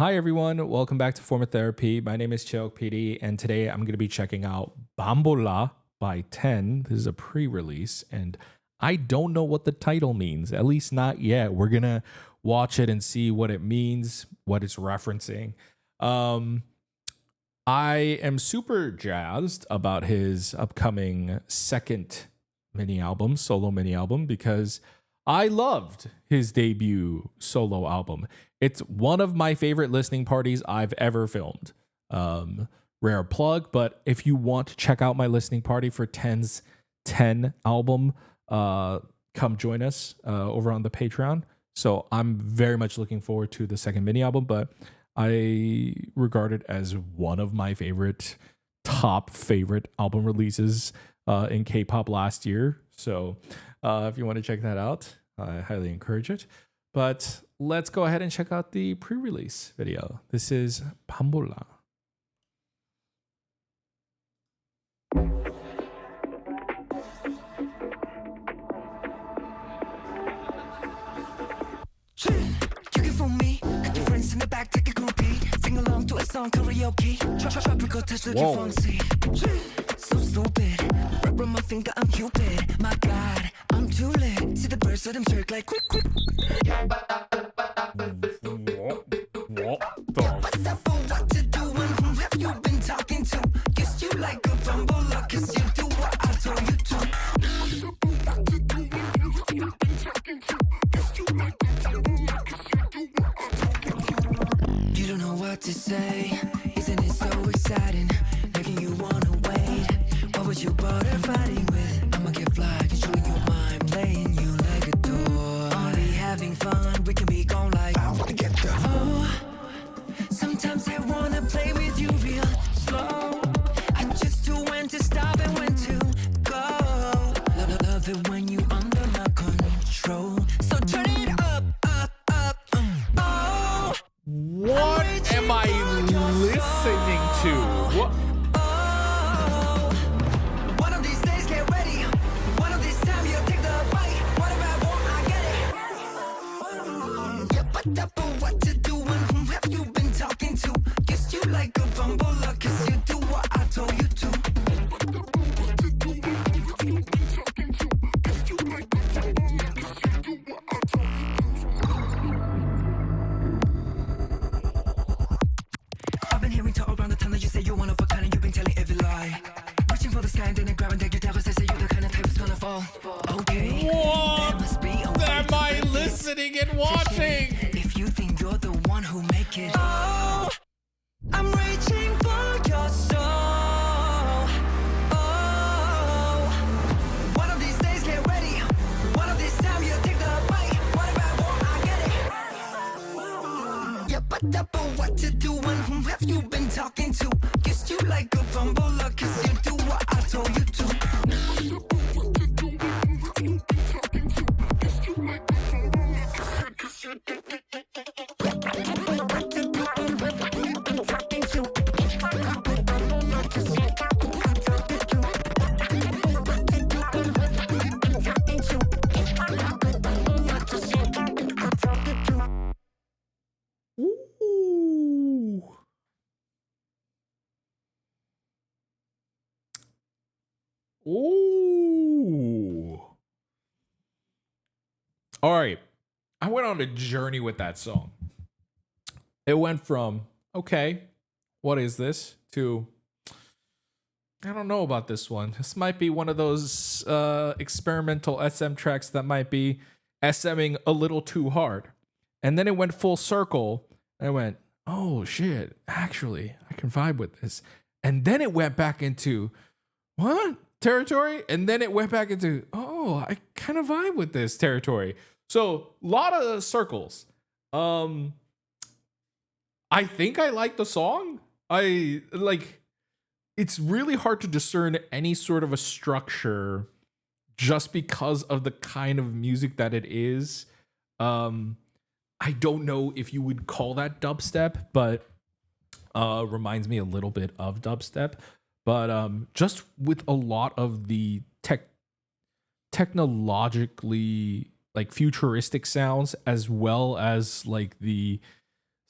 Hi everyone, welcome back to Form of Therapy. My name is Cheok PD, and today I'm going to be checking out BAMBOLA by 10. This is a pre-release, and I don't know what the title means, at least not yet. We're going to watch it and see what it means, what it's referencing. I am super jazzed about his upcoming second solo mini album, because I loved his debut solo album. It's one of my favorite listening parties I've ever filmed. Rare plug, but if you want to check out my listening party for 10's 10 album, come join us over on the Patreon. So I'm very much looking forward to the second mini album, but I regard it as one of my top favorite album releases in K-pop last year. So if you want to check that out, I highly encourage it. But let's go ahead and check out the pre-release video. This is BAMBOLA. You can phone me, got your friends in the back, take a groupie, sing along to a song karaoke. Tropical touch looking fancy. So stupid, rub on my finger, I'm Cupid. My God, I'm too lit. See the birds, let them circle like quick, quick. What to do and who have you been talking to? Guess you like a bambola, cause you do what I told you to. You don't know what to say, isn't it so exciting? Making you wanna wait. What was you bother fighting with? I'ma get fly, controlling your mind, playing you like a toy. Only having fun, we can be gone like I wanna get the sometimes I wanna play with you real slow. I just know when to stop and when to go. Love it when you under my control. So turn it up, up, up. Oh. What am I listening to? What? Oh. One of these days, get ready. One of these times, you'll take the bite. Whatever I want, I get it. Yeah, but what to do and who have you been talking to? Guess you like a bambola, cause you do what I told you to. I've been hearing talk around the town that you say you're one of a kind and you've been telling every lie. Reaching for the sky and then grabbing take your devils, they say you're the kind of type that's gonna fall. Okay, there must be a way Am to I break it. listening and watching? If you think you're the one who make it. Oh, I'm reaching for your soul. Oh, one of these days, get ready. One of these times, you'll take the bite. Whatever I want, I get it. Yeah, but what to do and who have you been talking to? Guess you like a bambola, cause you do what I told you to. Ooh. Ooh. All right. I went on a journey with that song. It went from, okay, what is this? To, I don't know about this one. This might be one of those experimental SM tracks that might be SMing a little too hard. And then it went full circle. And I went, oh shit, actually, I can vibe with this. And then it went back into, what? Territory? And then it went back into, oh, I kind of vibe with this territory. So a lot of circles. I think I like the song. It's really hard to discern any sort of a structure just because of the kind of music that it is. I don't know if you would call that dubstep, but reminds me a little bit of dubstep. But just with a lot of the technologically like futuristic sounds, as well as like the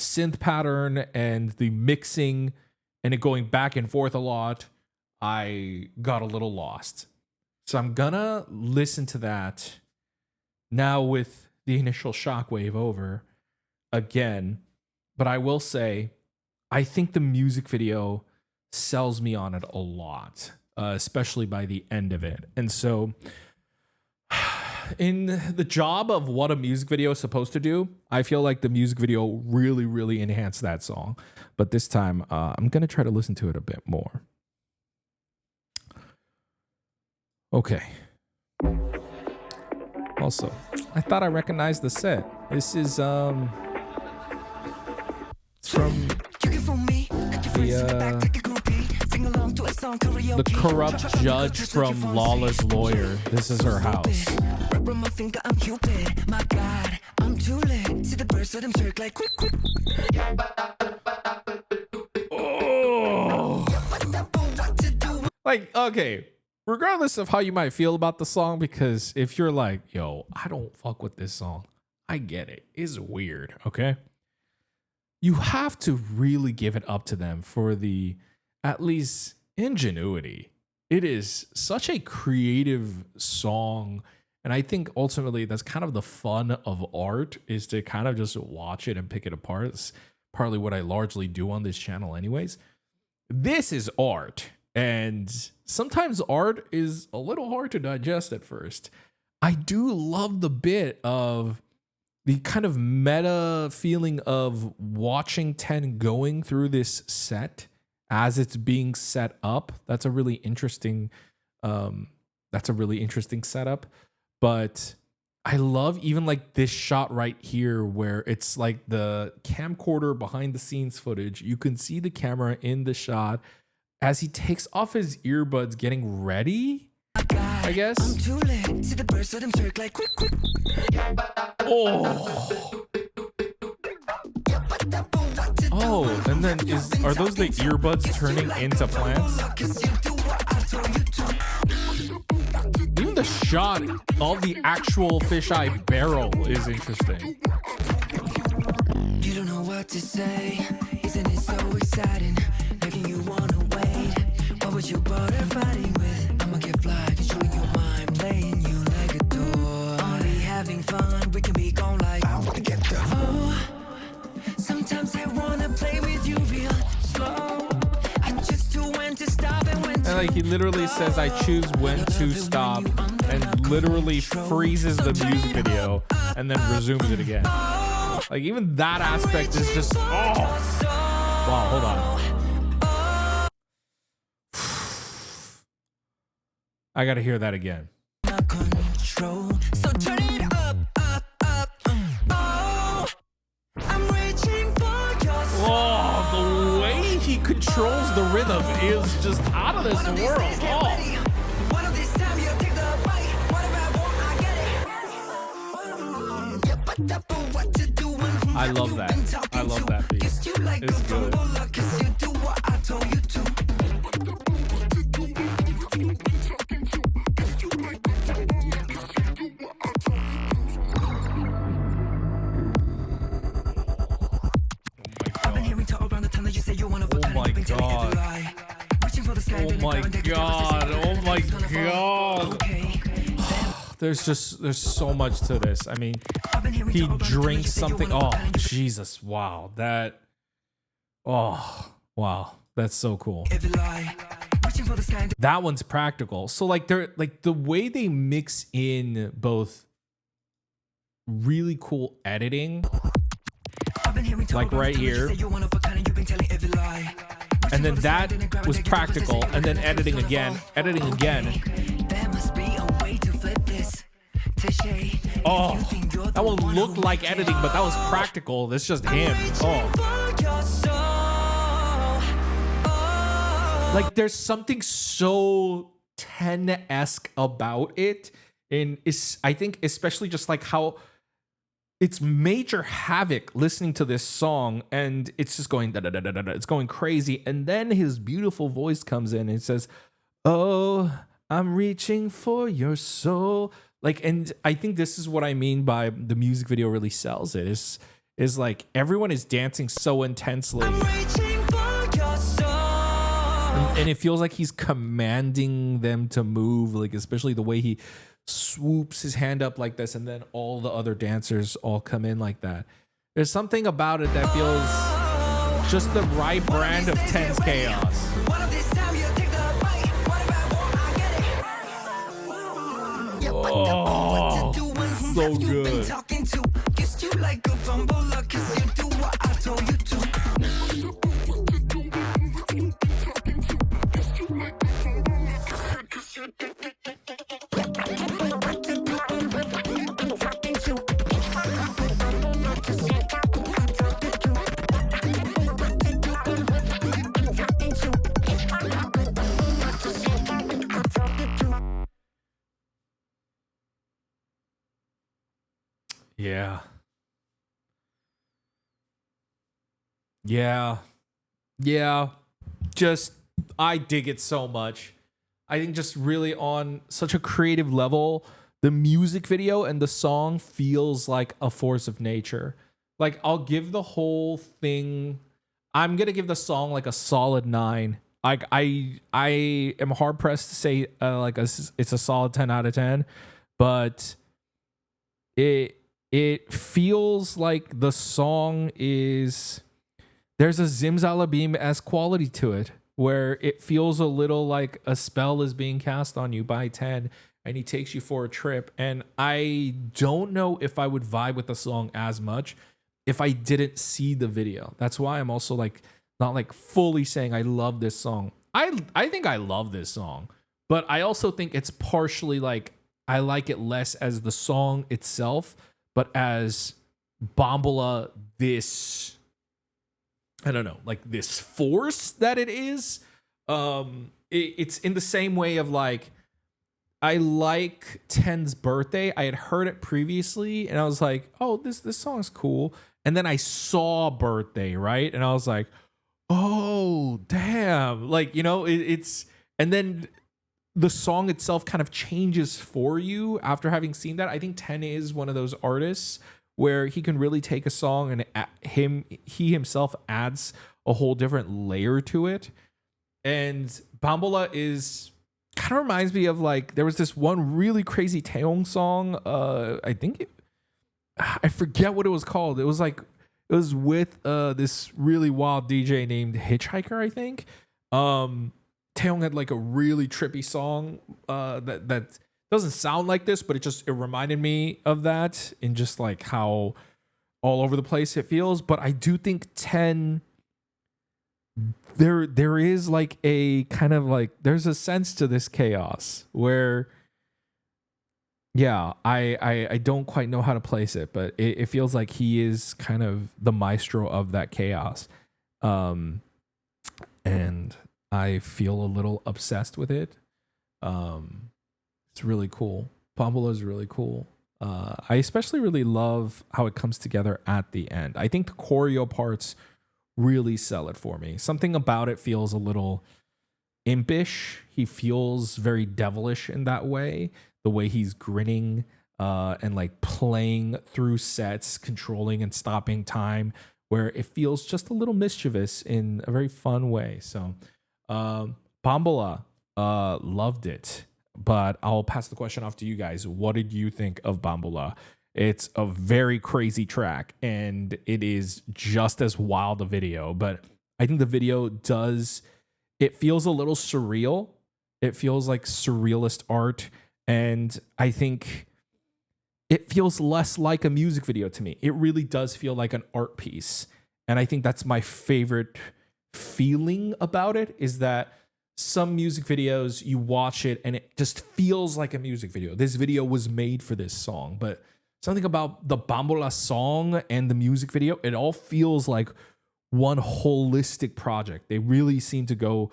synth pattern and the mixing and it going back and forth a lot, I got a little lost. So I'm gonna listen to that now with the initial shockwave over again. But I will say, I think the music video sells me on it a lot, especially by the end of it. And so in the job of what a music video is supposed to do, I feel like the music video really, really enhanced that song. But this time, I'm going to try to listen to it a bit more. Okay. Also, I thought I recognized the set. This is from the corrupt judge from Lawless Lawyer. This is her house. Oh. Like, okay, regardless of how you might feel about the song, because if you're like, yo, I don't fuck with this song, I get it. It's weird, okay? You have to really give it up to them for the, at least, ingenuity. It is such a creative song. And I think ultimately that's kind of the fun of art, is to kind of just watch it and pick it apart. It's partly what I largely do on this channel anyways. This is art. And sometimes art is a little hard to digest at first. I do love the bit of the kind of meta feeling of watching Ten going through this set as it's being set up. That's a really interesting setup. But I love even like this shot right here where it's like the camcorder behind the scenes footage. You can see the camera in the shot as he takes off his earbuds getting ready, I guess. Oh, and then are those the earbuds turning into plants? Even the shot of the actual fisheye barrel is interesting. You don't know what to say, isn't it so exciting? Making you wanna wait. What would you bother fighting with? I'ma get fly, controlling your mind, playing you like a door. Only having fun, we can be gone like I wanna get the sometimes I wanna play with you real slow. I just know when to stop and when to. And like he literally says, I choose when to stop, and literally freezes the music video and then resumes it again. Like even that aspect is just wow, hold on. I gotta hear that again. So turn it up, up, up. Oh, I'm reaching for your soul. Oh, the way he controls the rhythm is just out of this world. Oh. I love that. I love that beat. It's good. Oh my god. Oh my god. There's so much to this. I mean, he drinks something. Oh, Jesus. Wow. Wow. That's so cool. That one's practical. So like they're like the way they mix in both really cool editing, like right here, and then that was practical, and then editing again. Oh, that one looked like editing, but that was practical. That's just him. Oh. Like there's something so 10-esque about it. And I think especially just like how it's major havoc listening to this song, and it's just going da da da da da. It's going crazy, and then his beautiful voice comes in and says, "Oh, I'm reaching for your soul." Like, and I think this is what I mean by the music video really sells it. is like everyone is dancing so intensely. I'm reaching for your soul. And it feels like he's commanding them to move, like especially the way he swoops his hand up like this, and then all the other dancers all come in like that. There's something about it that feels just the right brand of tense chaos. One of this time you'll take the bite. What about more? I get it. Yeah, but Oh, what to do when so you've been good. talking to? Kiss you like a bambola, kiss you do what I told you to. Yeah. Yeah. Yeah. Just, I dig it so much. I think just really on such a creative level, the music video and the song feels like a force of nature. Like, I'll give the whole thing, I'm going to give the song like a solid 9. Like, I am hard pressed to say it's a solid 10 out of 10, but it feels like the song is, there's a Zimzalabim-esque quality to it, where it feels a little like a spell is being cast on you by 10 and he takes you for a trip. And I don't know if I would vibe with the song as much if I didn't see the video. That's why I'm also like not like fully saying I love this song. I think I love this song, but I also think it's partially like I like it less as the song itself, but as BAMBOLA, this, I don't know, like this force that it is. It's in the same way of like, I like 10's Birthday. I had heard it previously and I was like, oh, this song's cool. And then I saw Birthday, right? And I was like, oh, damn. Like, you know, it's, and then the song itself kind of changes for you after having seen that. I think 10 is one of those artists where he can really take a song and he himself adds a whole different layer to it. And BAMBOLA is kind of reminds me of like, there was this one really crazy Taeyong song. I forget what it was called. It was like, it was with this really wild DJ named Hitchhiker, I think. Taeyong had like a really trippy song that doesn't sound like this, but it reminded me of that in just like how all over the place it feels. But I do think 10, there is like a kind of like, there's a sense to this chaos where, yeah, I don't quite know how to place it, but it feels like he is kind of the maestro of that chaos. And I feel a little obsessed with it. It's really cool. BAMBOLA is really cool. I especially really love how it comes together at the end. I think the choreo parts really sell it for me. Something about it feels a little impish. He feels very devilish in that way. The way he's grinning and like playing through sets, controlling and stopping time, where it feels just a little mischievous in a very fun way. So BAMBOLA, loved it. But I'll pass the question off to you guys. What did you think of BAMBOLA? It's a very crazy track, and it is just as wild a video. But I think the video it feels a little surreal. It feels like surrealist art. And I think it feels less like a music video to me. It really does feel like an art piece. And I think that's my favorite feeling about it, is that some music videos, you watch it and it just feels like a music video. This video was made for this song, but something about the BAMBOLA song and the music video, it all feels like one holistic project. They really seem to go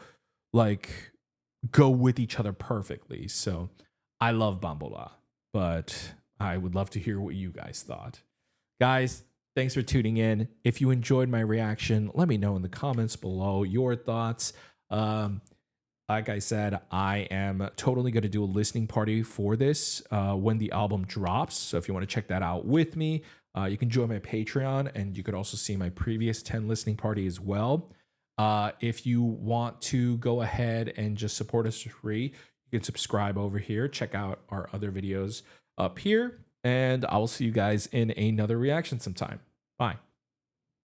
with each other perfectly. So I love BAMBOLA, but I would love to hear what you guys thought. Guys, thanks for tuning in. If you enjoyed my reaction, let me know in the comments below your thoughts. Like I said, I am totally going to do a listening party for this when the album drops. So if you want to check that out with me, You can join my Patreon, and you could also see my previous 10 listening party as well. If you want to go ahead and just support us for free, you can subscribe over here. Check out our other videos up here, and I will see you guys in another reaction sometime. Bye.